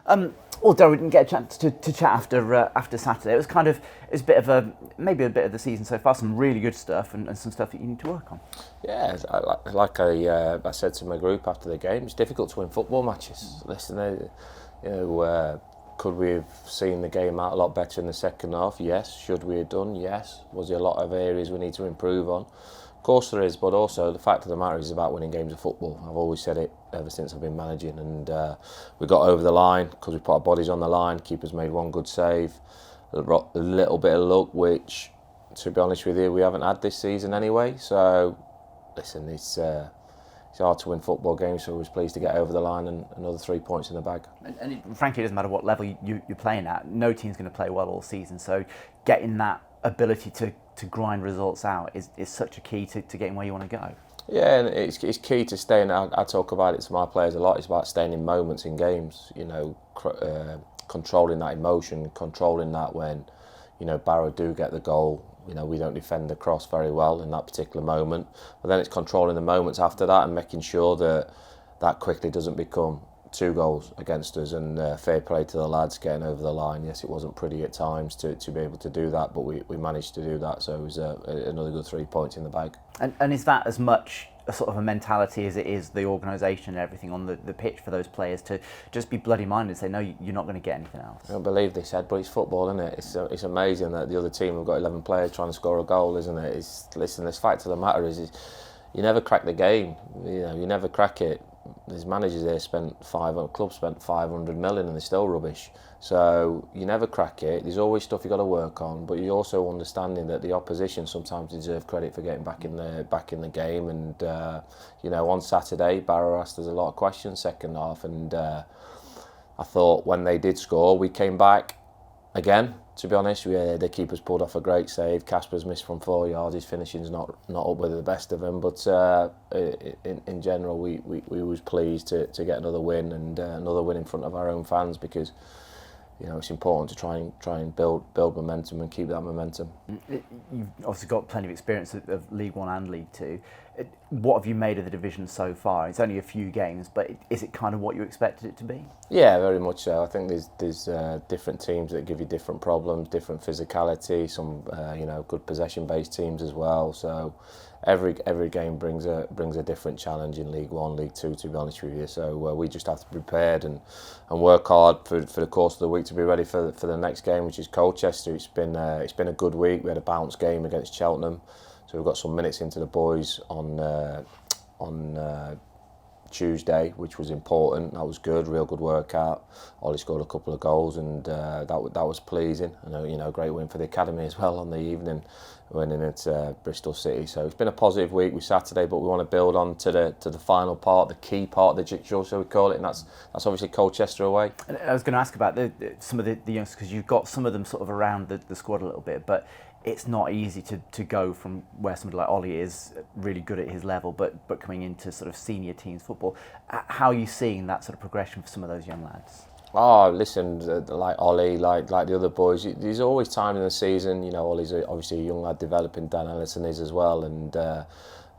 Well, Darrell, we didn't get a chance to chat after Saturday. It was it's a bit of maybe a bit of the season so far. Some really good stuff and some stuff that you need to work on. Yeah, I said to my group after the game, it's difficult to win football matches. Listen, could we have seen the game out a lot better in the second half? Yes. Should we have done? Yes. Was there a lot of areas we need to improve on? Of course there is, but also the fact of the matter is about winning games of football. I've always said it ever since I've been managing, and we got over the line because we put our bodies on the line. Keeper's made one good save, a little bit of luck, which, to be honest with you, we haven't had this season anyway. So, listen, it's hard to win football games, so I was pleased to get over the line and another 3 points in the bag. And frankly, it doesn't matter what level you're playing at. No team's going to play well all season, so getting that ability to grind results out is such a key to getting where you want to go. Yeah, and it's key to staying. I talk about it to my players a lot. It's about staying in moments in games. Controlling that emotion, controlling that when, Barrow do get the goal. We don't defend the cross very well in that particular moment. But then it's controlling the moments after that and making sure that quickly doesn't become 2 goals against us. And fair play to the lads getting over the line. Yes, it wasn't pretty at times to be able to do that, but we managed to do that. So it was another good 3 points in the bag. And is that as much a sort of a mentality as it is the organisation and everything on the pitch for those players to just be bloody minded and say, no, you're not going to get anything else? I don't believe they said, but it's football, isn't it? It's amazing that the other team have got 11 players trying to score a goal, isn't it? Listen, the fact of the matter is you never crack the game. You never crack it. There's managers here clubs spent 500 million and they're still rubbish. So you never crack it. There's always stuff you've got to work on, but you're also understanding that the opposition sometimes deserve credit for getting back in the game. And on Saturday, Barrow asked us a lot of questions second half, and I thought when they did score, we came back again. To be honest, the keeper's pulled off a great save. Casper's missed from 4 yards. His finishing's not up with the best of him, but in general, we was pleased to get another win and another win in front of our own fans, because it's important to try and build momentum and keep that momentum. You've obviously got plenty of experience of League One and League Two. What have you made of the division so far? It's only a few games, but is it kind of what you expected it to be? Yeah, very much so. I think there's different teams that give you different problems, different physicality. Some good possession-based teams as well. So every game brings a different challenge in League One, League Two. To be honest with you, so we just have to be prepared and work hard for the course of the week to be ready for the next game, which is Colchester. It's been a good week. We had a bounce game against Cheltenham. So we've got some minutes into the boys on Tuesday, which was important. That was good, real good workout. Ollie scored a couple of goals, and that was pleasing. Great win for the academy as well on the evening, winning at Bristol City. So it's been a positive week with Saturday, but we want to build on to the final part, the key part of the jigsaw, so we call it, and that's obviously Colchester away. And I was going to ask about some of the youngsters, because you've got some of them sort of around the squad a little bit, but it's not easy to go from where somebody like Ollie is really good at his level, but coming into sort of senior teams football. How are you seeing that sort of progression for some of those young lads? Oh, listen, like Ollie, like the other boys, there's always time in the season. Ollie's obviously a young lad developing. Dan Ellison is as well, and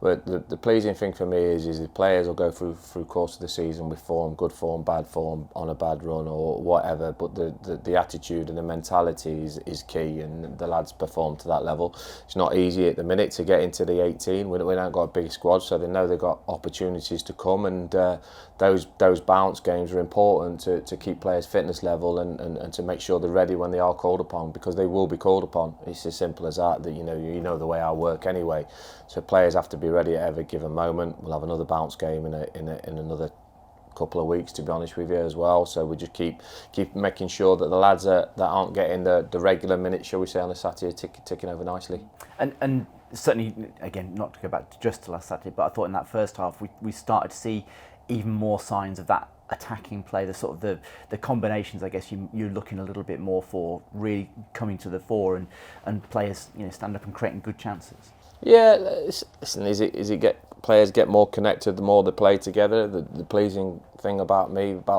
but the pleasing thing for me is the players will go through course of the season with form, good form, bad form, on a bad run or whatever, but the attitude and the mentality is key, and the lads perform to that level. It's not easy at the minute to get into the 18. We haven't got a big squad, so they know they've got opportunities to come, and those bounce games are important to keep players' fitness level and to make sure they're ready when they are called upon, because they will be called upon. It's as simple as that. That you know the way I work anyway. So players have to be ready at every given moment. We'll have another bounce game in another couple of weeks, to be honest with you, as well. So we just keep making sure that the lads that aren't getting the regular minutes, shall we say, on a Saturday, ticking over nicely. And certainly, again, not to go back to just to last Saturday, but I thought in that first half we started to see even more signs of that attacking play, the sort of the combinations, I guess you're looking a little bit more for really coming to the fore, and players stand up and creating good chances. Yeah, listen, players get more connected the more they play together. The pleasing thing about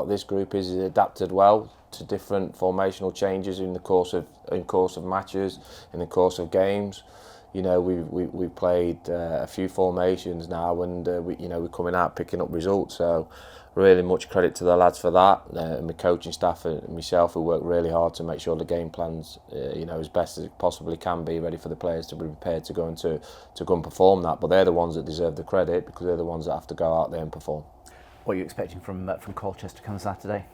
this group is it adapted well to different formational changes in course of matches, in the course of games. We've played a few formations now, and we're coming out picking up results. So really much credit to the lads for that, and my coaching staff and myself, who work really hard to make sure the game plans, as best as it possibly can be, ready for the players to be prepared to go and perform that. But they're the ones that deserve the credit, because they're the ones that have to go out there and perform. What are you expecting from Colchester come Saturday?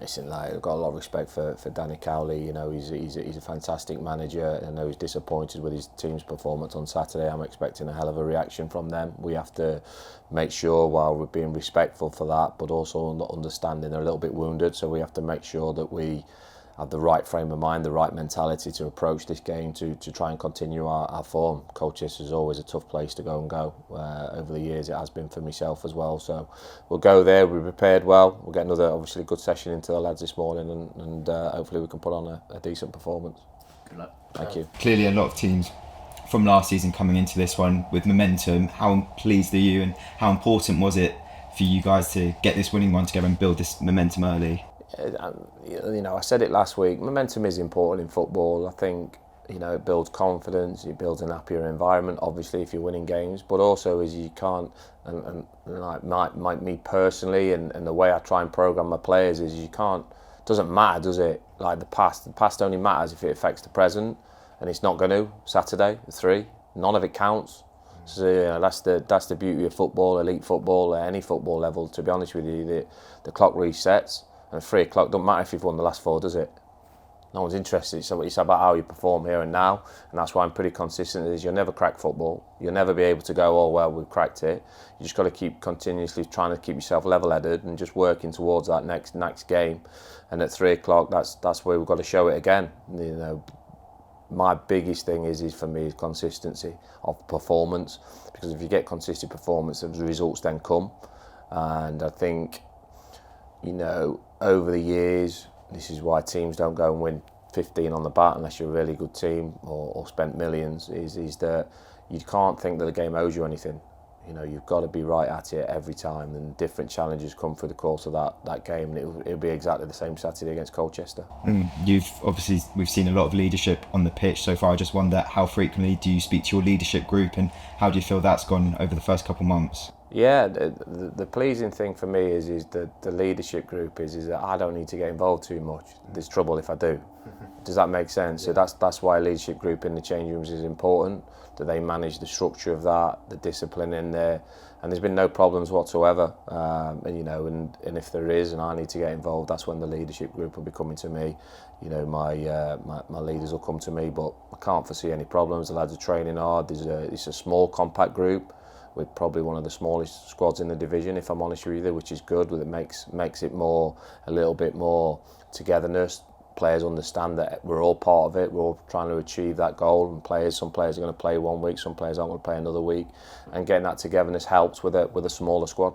Listen, I've got a lot of respect for Danny Cowley. He's a fantastic manager. I know he's disappointed with his team's performance on Saturday. I'm expecting a hell of a reaction from them. We have to make sure, while we're being respectful for that, but also understanding they're a little bit wounded. So we have to make sure that we have the right frame of mind, the right mentality to approach this game to try and continue our form. Colchester is always a tough place to go. Over the years it has been for myself as well. So we'll go there, we're prepared well. We'll get another obviously good session into the lads this morning, and hopefully we can put on a decent performance. Good luck. Thank you. Clearly a lot of teams from last season coming into this one with momentum. How pleased are you, and how important was it for you guys to get this winning one together and build this momentum early? I said it last week, momentum is important in football. I think it builds confidence, it builds an happier environment, obviously, if you're winning games, but also is you can't, and like me personally, and the way I try and program my players is you can't, doesn't matter, does it? Like the past only matters if it affects the present, and it's not going to. Saturday, 3, none of it counts. So that's the beauty of football, elite football, at any football level. To be honest with you, the clock resets, and 3 o'clock don't matter if you've won the last 4, does it? No one's interested. It's about how you perform here and now, and that's why I'm pretty consistent. Is you'll never crack football. You'll never be able to go, oh well, we've cracked it. You just got to keep continuously trying to keep yourself level-headed and just working towards that next game. And at 3 o'clock, that's where we've got to show it again. My biggest thing is for me is consistency of performance, because if you get consistent performance, the results then come. And I think, over the years, this is why teams don't go and win 15 on the bat unless you're a really good team or spent millions, is that you can't think that the game owes you anything. You've got to be right at it every time, and different challenges come through the course of that game, and it'll be exactly the same Saturday against Colchester. We've seen a lot of leadership on the pitch so far. I just wonder, how frequently do you speak to your leadership group, and how do you feel that's gone over the first couple of months? Yeah, the pleasing thing for me is that the leadership group is that I don't need to get involved too much. There's trouble if I do. Does that make sense? So that's why a leadership group in the change rooms is important, that they manage the structure of that, the discipline in there, and there's been no problems whatsoever. And if there is, and I need to get involved, that's when the leadership group will be coming to me. My leaders will come to me, but I can't foresee any problems. The lads are training hard. It's a small, compact group. We're probably one of the smallest squads in the division, if I'm honest with you, which is good. It makes it a little bit more togetherness. Players understand that we're all part of it. We're all trying to achieve that goal. And some players are going to play one week, some players aren't going to play another week. And getting that togetherness helps with a smaller squad.